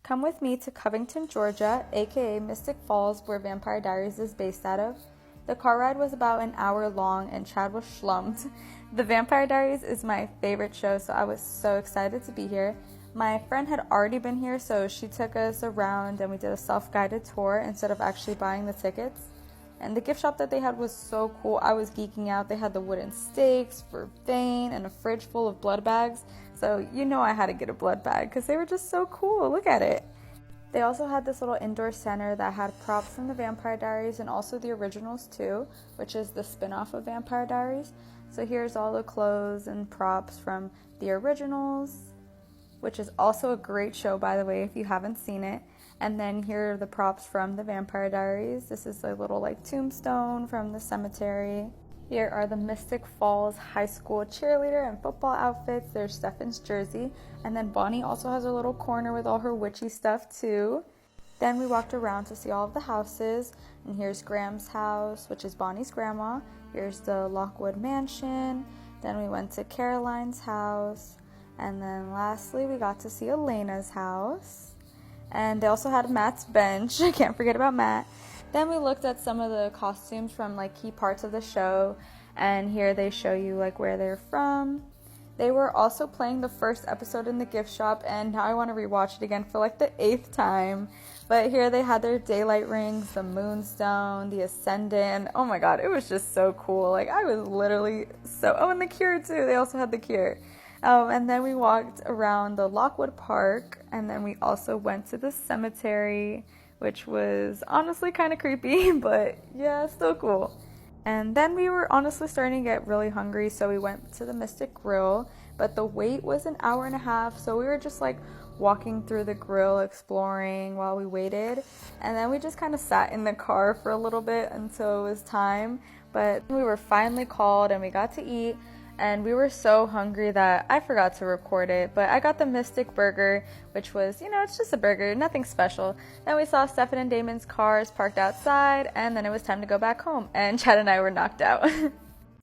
Come with me to Covington, Georgia, aka Mystic Falls, where Vampire Diaries is based out of. The car ride was about an hour long and Chad was schlumped. The Vampire Diaries is my favorite show, so I was so excited to be here. My friend had already been here, so she took us around and we did a self-guided tour instead of actually buying the tickets. And the gift shop that they had was so cool. I was geeking out. They had the wooden stakes for Vane and a fridge full of blood bags. So you know I had to get a blood bag because they were just so cool. Look at it. They also had this little indoor center that had props from the Vampire Diaries and also the originals too, which is the spin-off of Vampire Diaries. So here's all the clothes and props from the originals, which is also a great show, by the way, if you haven't seen it. And then here are the props from the Vampire Diaries. This is a little tombstone from the cemetery. Here are the Mystic Falls high school cheerleader and football outfits. There's Stefan's jersey. And then Bonnie also has a little corner with all her witchy stuff too. Then we walked around to see all of the houses. And here's Graham's house, which is Bonnie's grandma. Here's the Lockwood mansion. Then we went to Caroline's house. And then lastly, we got to see Elena's house. And they also had Matt's bench. I can't forget about Matt. Then we looked at some of the costumes from key parts of the show, and here they show you where they're from. They were also playing the first episode in the gift shop, and now I want to rewatch it again for the 8th time. But here they had their daylight rings, the moonstone, the ascendant. Oh my god, it was just so cool. I was literally so... Oh, and the cure too. They also had the cure. And then we walked around the Lockwood Park, and then we also went to the cemetery, which was honestly kind of creepy, but yeah, still cool. And then we were honestly starting to get really hungry, so we went to the Mystic Grill, but the wait was an hour and a half, so we were just walking through the grill, exploring while we waited, and then we just kind of sat in the car for a little bit until it was time, but we were finally called and we got to eat. And we were so hungry that I forgot to record it, but I got the Mystic Burger, which was, it's just a burger, nothing special. Then we saw Stefan and Damon's cars parked outside, and then it was time to go back home, and Chad and I were knocked out.